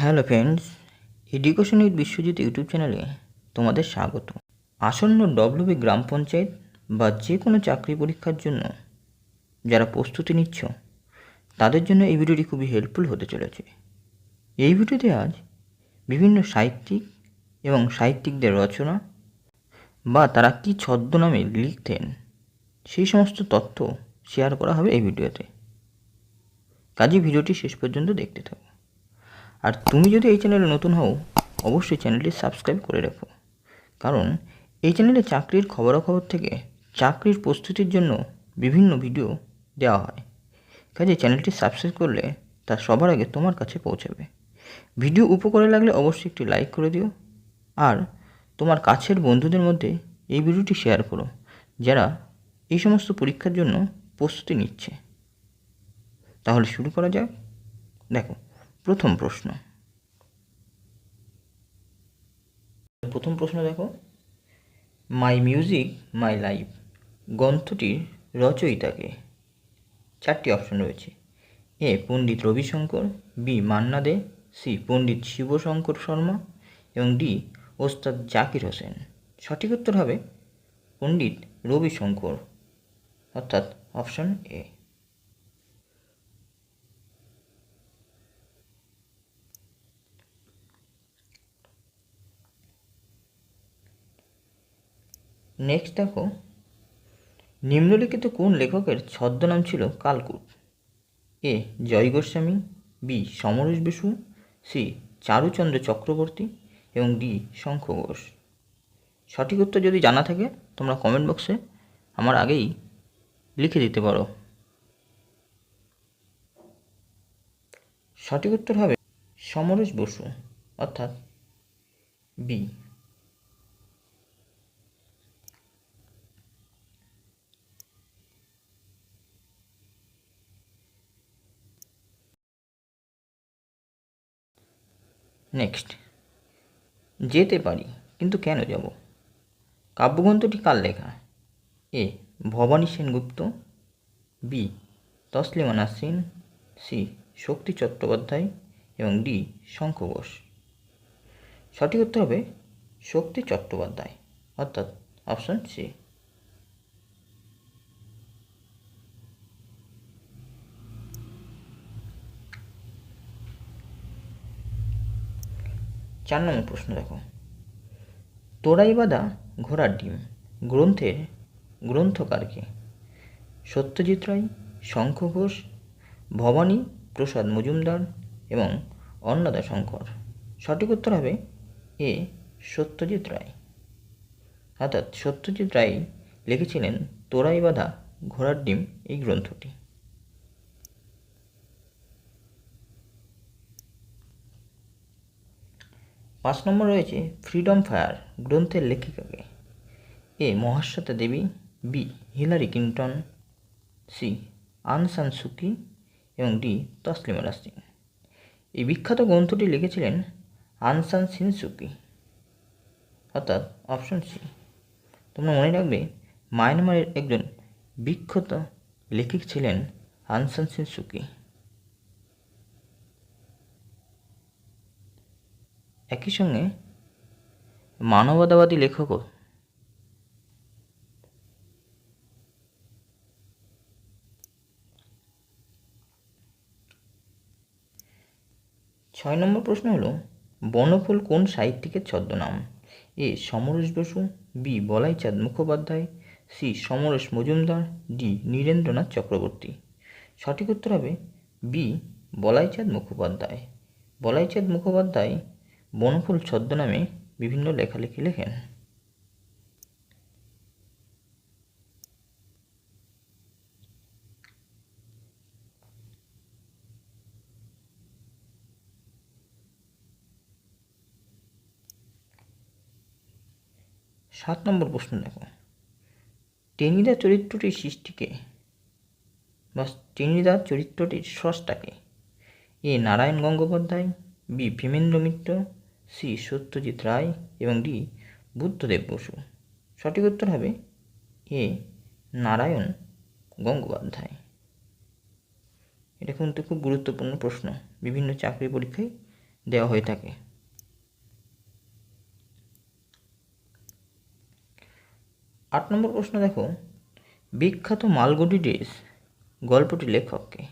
Hello friends, education with Biswajit YouTube চ্যানেলে তোমাদের স্বাগত। আসন্ন ডব্লিউবি গ্রাম পঞ্চায়েত বা যে কোনো চাকরি পরীক্ষার জন্য যারা প্রস্তুতি নিচ্ছ তাদের জন্য এই ভিডিওটি খুবই হেল্পফুল হতে চলেছে। এই ভিডিওতে আজ বিভিন্ন সাহিত্যিক এবং সাহিত্যিকদের রচনা বা তারা কী ছদ্মনামে লিখতেন সেই সমস্ত তথ্য শেয়ার করা হবে এই ভিডিওতে। কাজেই ভিডিওটি শেষ পর্যন্ত দেখতে থাকো। আর তুমি যদি এই চ্যানেলে নতুন হও অবশ্যই চ্যানেলটি সাবস্ক্রাইব করে রাখো, কারণ এই চ্যানেলে চাকরির খবরাখবর থেকে চাকরির প্রস্তুতির জন্য বিভিন্ন ভিডিও দেওয়া হয়। কাজে চ্যানেলটি সাবস্ক্রাইব করলে তা সবার আগে তোমার কাছে পৌঁছাবে। ভিডিও উপকারে লাগলে অবশ্যই একটি লাইক করে দিও, আর তোমার কাছের বন্ধুদের মধ্যে এই ভিডিওটি শেয়ার করো যারা এই সমস্ত পরীক্ষার জন্য প্রস্তুতি নিচ্ছে। তাহলে শুরু করা যাক। দেখো, প্রথম প্রশ্ন দেখো, মাই মিউজিক মাই লাইফ গ্রন্থটির রচয়িতাকে? চারটি অপশন রয়েছে। এ পণ্ডিত রবিশঙ্কর, বি মান্না দে, সি পণ্ডিত শিবশঙ্কর শর্মা এবং ডি ওস্তাদ জাকির হোসেন। সঠিক উত্তর হবে পণ্ডিত রবিশঙ্কর, অর্থাৎ অপশন এ। নেক্সট দেখো, নিম্নলিখিত কোন লেখকের ছদ্মনাম ছিল কালকূট? এ জয় গোস্বামী, বি সমরেশ বসু, সি চারুচন্দ্র চক্রবর্তী এবং ডি শঙ্খ ঘোষ। সঠিক উত্তর যদি জানা থাকে তোমরা কমেন্ট বক্সে আমার আগেই লিখে দিতে পারো। সঠিক উত্তর হবে সমরেশ বসু, অর্থাৎ বি। নেক্সট, যেতে পারি কিন্তু কেন যাব কাব্যগ্রন্থটি কার লেখা? এ ভবানী সেনগুপ্ত, বি তসলিমা নাসরিন, সি শক্তি চট্টোপাধ্যায় এবং ডি শঙ্খ ঘোষ। সঠিক উত্তর হবে শক্তি চট্টোপাধ্যায়, অর্থাৎ অপশন সি। 4 নম্বর প্রশ্ন দেখো, তোরাই বাঁধা ঘোড়ার ডিম গ্রন্থের গ্রন্থকারকে? সত্যজিৎ রায়, শঙ্খ ঘোষ, ভবানী প্রসাদ মজুমদার এবং অন্নদা শঙ্কর। সঠিক উত্তর হবে এ সত্যজিৎ রায়, অর্থাৎ সত্যজিৎ রায় লিখেছিলেন তোরাই বাঁধা ঘোড়ার ডিম এই গ্রন্থটি। 5 নম্বর রয়েছে ফ্রিডম ফায়ার গ্রন্থের লেখিকাকে? এ Mahasweta Devi, B Hillary Clinton, C আং সান সুকি এবং ডি তসলিমা নাসরিন। এই বিখ্যাত গ্রন্থটি লিখেছিলেন আং সান সুকি, অর্থাৎ অপশন সি। তোমরা মনে রাখবে মায়ানমারের একজন বিখ্যাত লেখক ছিলেন আং সান সুকি। একই সঙ্গে মানবতাবাদী লেখকও। 6 নম্বর প্রশ্ন হলো, বনফুল কোন সাহিত্যিকের ছদ্মনাম? A Samaresh Basu, B Balaichand Mukhopadhyay, C Samaresh Majumdar, D Nirendranath Chakraborty. সঠিক উত্তর হবে বি বলাইচাঁদ মুখোপাধ্যায়। বলাইচাঁদ মুখোপাধ্যায় বনফুল ছদ্মনামে বিভিন্ন লেখালেখি লেখেন। 7 নম্বর প্রশ্ন দেখো, টেনিদা চরিত্রটির সৃষ্টিকে বা টেনিদা চরিত্রটির স্রষ্টাকে? এ নারায়ণ গঙ্গোপাধ্যায়, বি ভীমেন্দ্র মিত্র, সি সত্যজিৎ রায় এবং ডি বুদ্ধদেব বসু। সঠিক উত্তর হবে এ নারায়ণ গঙ্গোপাধ্যায়। এটা কিন্তু খুব গুরুত্বপূর্ণ প্রশ্ন, বিভিন্ন চাকরি পরীক্ষায় দেওয়া হয়ে থাকে। 8 নম্বর প্রশ্ন দেখো, বিখ্যাত মালগুডি ডেজ গল্পটির লেখককে?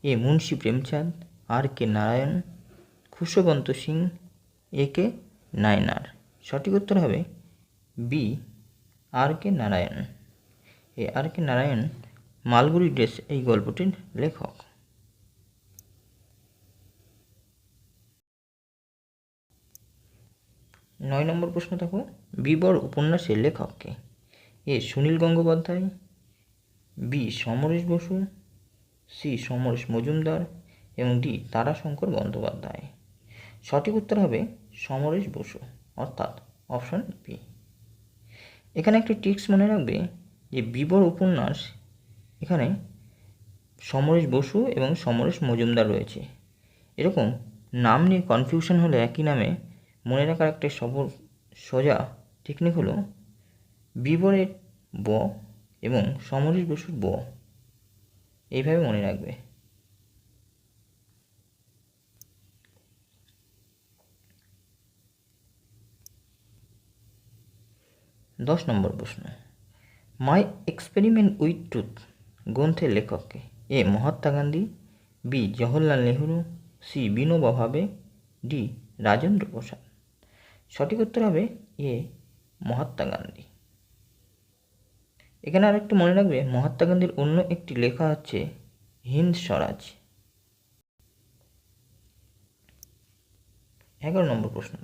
এ মুন্সী প্রেমচাঁদ, আর কে নারায়ণ, খুশবন্ত সিং, এ কে নায়নার। সঠিক উত্তর হবে বি, আর কে নারায়ণ। এই আর কে নারায়ণ মালগুড়ি ডেজ এই গল্পটির লেখক। 9 নম্বর প্রশ্ন দেখো, বীবর উপন্যাসের লেখককে? এ সুনীল গঙ্গোপাধ্যায়, বি সমরেশ বসু, সি সমরেশ মজুমদার এবং ডি তারাশঙ্কর বন্দ্যোপাধ্যায়। সঠিক উত্তর হবে সমরেশ বসু, অর্থাৎ অপশন বি। এখানে একটি টিপস মনে রাখবে যে বীবর উপন্যাস, এখানে সমরেশ বসু এবং সমরেশ মজুমদার রয়েছে। এরকম নাম নিয়ে কনফিউশন হলে একই নামে মনে রাখার একটা সোজা টেকনিক হলো বীবরের ব এবং সমরেশ বসুর ব, এইভাবে মনে রাখবে। 10 নম্বর প্রশ্ন, মাই এক্সপেরিমেন্ট উইথ ট্রুথ গ্রন্থের লেখককে? এ মহাত্মা গান্ধী, বি জওহরলাল নেহরু, সি বিনোবা ভাবে, ডি রাজেন্দ্র প্রসাদ। সঠিক উত্তর হবে এ মহাত্মা গান্ধী। এখানে আরেকটু মনে রাখবে, মহাত্মা গান্ধীর অন্য একটি লেখা হচ্ছে হিন্দ স্বরাজ। 11 নম্বর প্রশ্ন,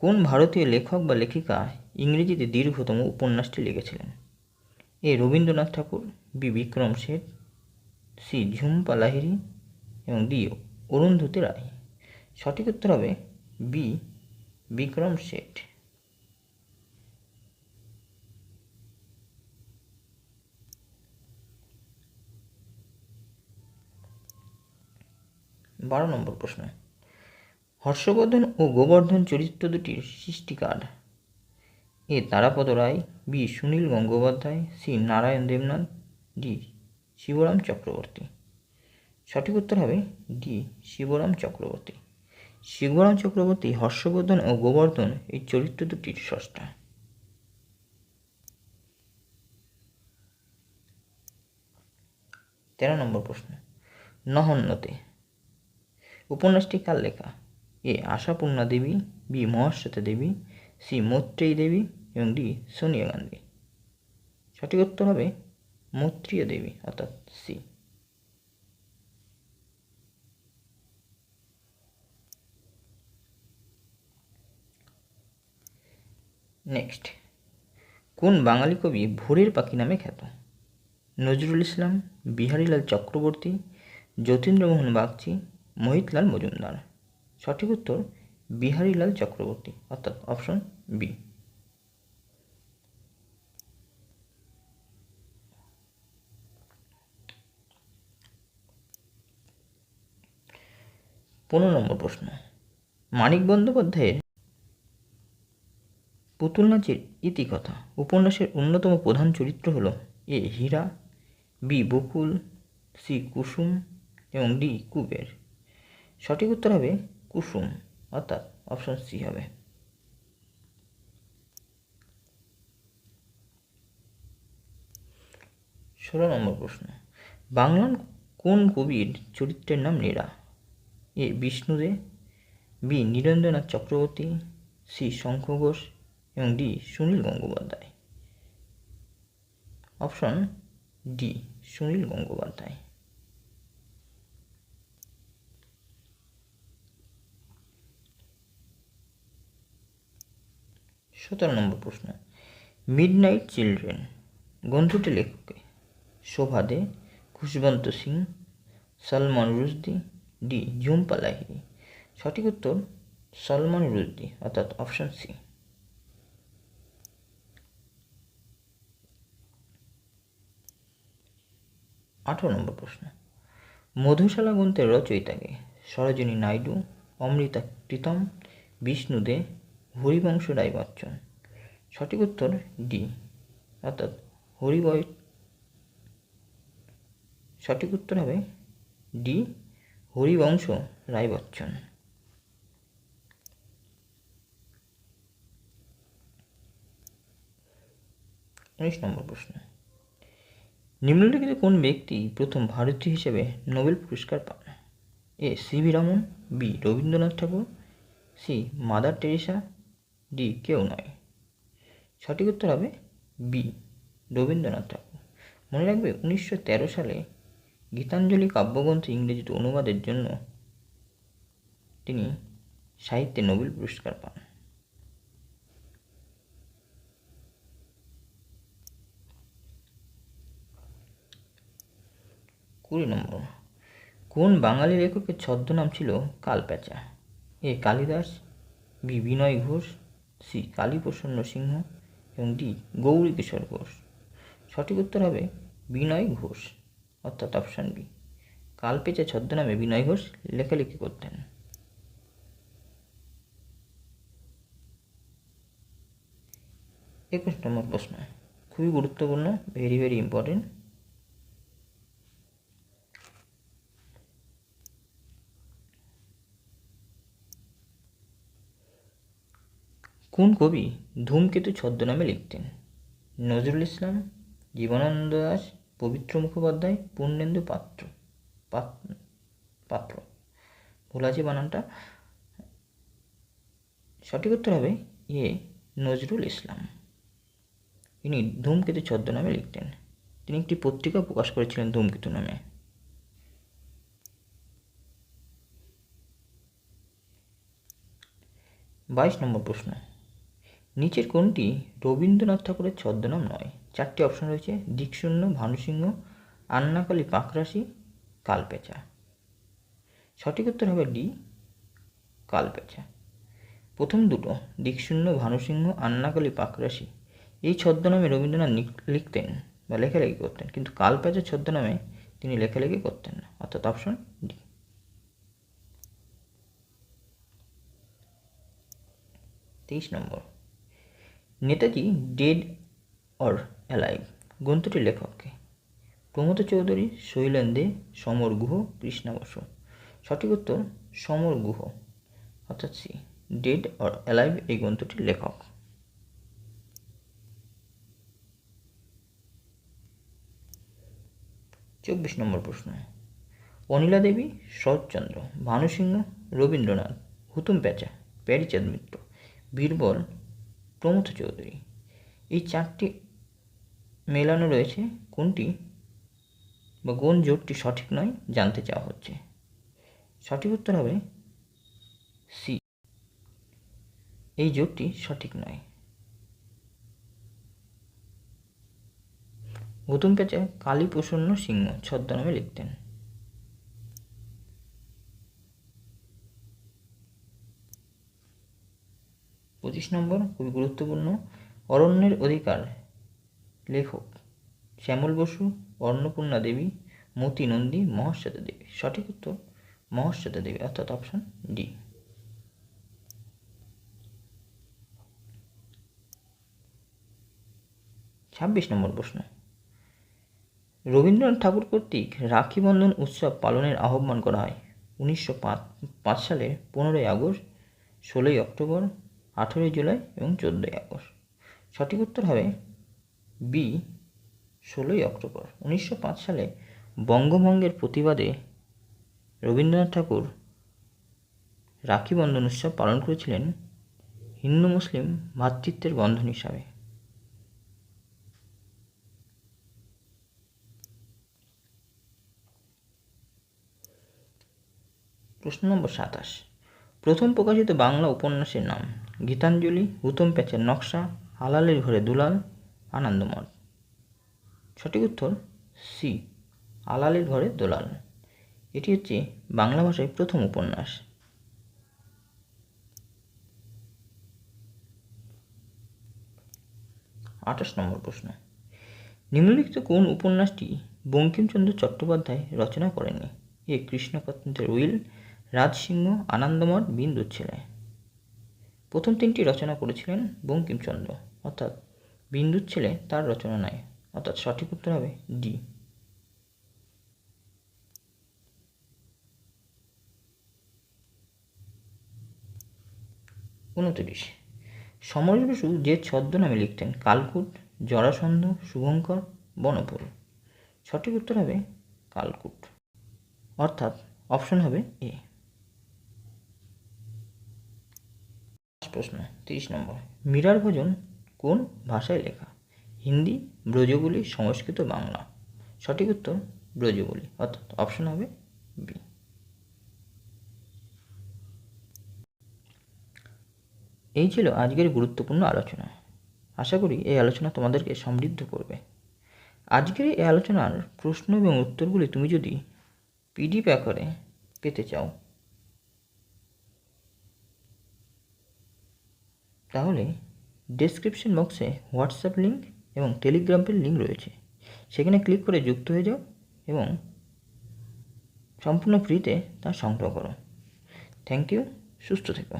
কোন ভারতীয় লেখক বা লেখিকা ইংরেজিতে দীর্ঘতম উপন্যাসটি লিখেছিলেন? এ রবীন্দ্রনাথ ঠাকুর, বি বিক্রম শেঠ, সি ঝুম্পা লাহিড়ী এবং ডি অরুন্ধতী রায়। সঠিক উত্তর হবে বি বিক্রম শেঠ। 12 নম্বর প্রশ্ন, হর্ষবর্ধন ও গোবর্ধন চরিত্র দুটির সৃষ্টিকার? A Tarapada Ray, B Sunil Gangopadhyay, C Narayan Debnath, D Shibram Chakraborty. সঠিক উত্তর হবে ডি শিবরাম চক্রবর্তী। শিবরাম চক্রবর্তী হর্ষবর্ধন ও গোবর্ধন এই চরিত্র দুটির স্রষ্টা। 13 নম্বর প্রশ্ন, নহন্যতে উপন্যাসটি কার লেখা? এ আশাপূর্ণা দেবী, বি মহাশ্বেতা দেবী, সি মৈত্রেয়ী দেবী এবং ডি সোনিয়া গান্ধী। সঠিক উত্তর হবে মৈত্রেয়ী দেবী, অর্থাৎ সি। নেক্সট, কোন বাঙালি কবি ভোরের পাখি নামে খ্যাত? নজরুল ইসলাম, বিহারীলাল চক্রবর্তী, যতীন্দ্রমোহন বাগচি, মোহিতলাল মজুমদার। সঠিক উত্তর বিহারীলাল চক্রবর্তী, অর্থাৎ অপশন বি। 15 নম্বর প্রশ্ন, মানিক বন্দ্যোপাধ্যায়ের পুতুল নাচের ইতিকথা উপন্যাসের অন্যতম প্রধান চরিত্র হল? এ হীরা, বি বকুল, সি কুসুম এবং ডি কুবের। সঠিক উত্তর হবে কুসুম, অর্থাৎ অপশন সি হবে। 16 নম্বর প্রশ্ন, বাংলার কোন কবির চরিত্রের নাম নীরা? এ বিষ্ণুদে, বি নীরেন্দ্রনাথ চক্রবর্তী, সি শঙ্খ ঘোষ এবং D Sunil Gangopadhyay. Option D Sunil Gangopadhyay. 17 নম্বর প্রশ্ন, মিডনাইট চিলড্রেন গ্রন্থটি লেখককে? শোভা দে, খুশবন্ত সিং, সলমন রুশদি, ডি ঝুম্পা লাহিড়ী। সঠিক উত্তর সলমন রুশদি, অর্থাৎ অপশন সি। 18 নম্বর প্রশ্ন, মধুশালা গ্রন্থের রচয়িতাকে? সরোজিনী নাইডু, অমৃতা প্রীতম, বিষ্ণু দে, হরিবংশ রায় বচ্চন। সঠিক উত্তর ডি, অর্থাৎ সঠিক উত্তর হবে ডি হরিবংশ রায় বচ্চন। 19 নম্বর প্রশ্ন, নিম্নলিখিত কোন ব্যক্তি প্রথম ভারতীয় হিসেবে নোবেল পুরস্কার পান? এ সিভি রমন, বি রবীন্দ্রনাথ ঠাকুর, সি মাদার টেরেসা, ডি কেউ নয়। সঠিক উত্তর হবে বি রবীন্দ্রনাথ ঠাকুর। মনে রাখবে 1913 সালে গীতাঞ্জলি কাব্যগ্রন্থ ইংরেজিতে অনুবাদের জন্য তিনি সাহিত্যে নোবেল পুরস্কার পান। 20 নম্বর, কোন বাঙালি লেখকের ছদ্মনাম ছিল কালপ্যাঁচা? এ কালিদাস, বি বিনয় ঘোষ, সি কালীপ্রসন্ন সিংহ এবং ডি গৌরীকিশোর ঘোষ। সঠিক উত্তর হবে বিনয় ঘোষ, অর্থাৎ অপশান বি। কালপেঁচা ছদ্মনামে বিনয় ঘোষ লেখালেখি করতেন। 21 নম্বর প্রশ্ন, খুবই গুরুত্বপূর্ণ, ভেরি ভেরি ইম্পর্টেন্ট। কোন কবি ধূমকেতু ছদ্মনামে লিখতেন? নজরুল ইসলাম, জীবনানন্দ দাশ, পবিত্র মুখোপাধ্যায়, পূর্ণেন্দু পাত্র। ভুল আছে বানানটা। সঠিক উত্তর হবে এ নজরুল ইসলাম। তিনি ধূমকেতু ছদ্মনামে লিখতেন। তিনি একটি পত্রিকা প্রকাশ করেছিলেন ধূমকেতু নামে। 22 নম্বর প্রশ্ন, নিচের কোনটি রবীন্দ্রনাথ ঠাকুরের ছদ্মনাম নয়? 4টি অপশন রয়েছে, দিকশূন্য, ভানুসিংহ, আন্নাকালী পাকরাশি, কালপেঁচা। সঠিক উত্তর হবে ডি কালপেঁচা। প্রথম দুটো দিকশূন্য, ভানুসিংহ, আন্নাকালী পাকরাশি এই ছদ্মনামে রবীন্দ্রনাথ লিখতেন বা লেখালেখি করতেন, কিন্তু কালপেঁচা ছদ্মনামে তিনি লেখালেখি করতেন না, অর্থাৎ অপশন ডি। 23 নম্বর, নেতাজি ডেড অর অ্যালাইভ গ্রন্থটির লেখককে? প্রমথ চৌধুরী, শৈলেন দে, সমর গুহ, কৃষ্ণা বসু। সঠিক উত্তর সমর গুহ, অর্থাৎ সি ডেড অর অ্যালাইভ এই গ্রন্থটির লেখক। 24 নম্বর প্রশ্ন, অনিলা দেবী, শরৎচন্দ্র, ভানুসিংহ, রবীন্দ্রনাথ, হুতুম প্যাঁচা, প্যারীচাঁদ মিত্র, বীরবল, প্রমথ চৌধুরী এই 4টি মেলানো রয়েছে, কোনটি বা কোন জোটটি সঠিক নয় জানতে চাওয়া হচ্ছে। সঠিক উত্তর হবে সি, এই জোটটি সঠিক নয়। হুতুম প্যাঁচা কালীপ্রসন্ন সিংহ ছদ্মনামে লিখতেন। 25 নম্বর, খুবই গুরুত্বপূর্ণ, অরণ্যের অধিকার লেখক শ্যামল বসু, অন্নপূর্ণা দেবী, মতি নন্দী, মহাশ্বেতা দেবী। সঠিক উত্তর মহাশ্বেতা দেবী, অর্থাৎ অপশন ডি। 26 নম্বর প্রশ্ন, রবীন্দ্রনাথ ঠাকুর কর্তৃক রাখি বন্ধন উৎসব পালনের আহ্বান করা হয় 1905 সালের 15ই আগস্ট, 16ই অক্টোবর, 18ই জুলাই এবং 14ই আগস্ট। সঠিক উত্তর হবে বি 16ই অক্টোবর। 1905 সালে বঙ্গভঙ্গের প্রতিবাদে রবীন্দ্রনাথ ঠাকুর রাখি বন্ধন উৎসব পালন করেছিলেন হিন্দু মুসলিম ভ্রাতৃত্বের বন্ধন হিসাবে। প্রশ্ন নম্বর 27, প্রথম প্রকাশিত বাংলা উপন্যাসের নাম? গীতাঞ্জলি, হুতুম প্যাঁচার নকশা, আলালের ঘরে দুলাল, আনন্দমঠ। সঠিক উত্তর সি আলালের ঘরে দোলাল। এটি হচ্ছে বাংলা ভাষায় প্রথম উপন্যাস। 28 নম্বর প্রশ্ন, নিম্নলিখিত কোন উপন্যাসটি বঙ্কিমচন্দ্র চট্টোপাধ্যায় রচনা করেননি? এ কৃষ্ণকান্তের উইল, রাজসিংহ, আনন্দমঠ, বিন্দুর ছেলে। প্রথম 3টি রচনা করেছিলেন বঙ্কিমচন্দ্র, অর্থাৎ বিন্দুর ছেলে তার রচনা নয়, অর্থাৎ সঠিক উত্তর হবে ডি। 29, সমরেশ বসু যে ছদ্মনামে লিখতেন কালকুট, জরাসন্ধ, শুভঙ্কর, বনপুর। সঠিক উত্তর হবে কালকূট, অর্থাৎ অপশন হবে এ। প্রশ্ন 30 নম্বর। মীরার ভোজন কোন ভাষায় লেখা? হিন্দি, ব্রজবুলি, সংস্কৃত, বাংলা। সঠিক উত্তর ব্রজবুলি, অর্থাৎ অপশন হবে বি। এই ছিল আজকের গুরুত্বপূর্ণ আলোচনা। আশা করি এই আলোচনা তোমাদেরকে সমৃদ্ধ করবে। আজকের এই আলোচনার প্রশ্ন এবং উত্তরগুলি তুমি যদি পিডিএফ আকারে পেতে চাও তাহলে ডেসক্রিপশন বক্সে হোয়াটসঅ্যাপ লিঙ্ক এবং টেলিগ্রামের লিঙ্ক রয়েছে, সেখানে ক্লিক করে যুক্ত হয়ে যাও এবং সম্পূর্ণ ফ্রিতে তা সংগ্রহ করো। থ্যাংক ইউ, সুস্থ থেকো।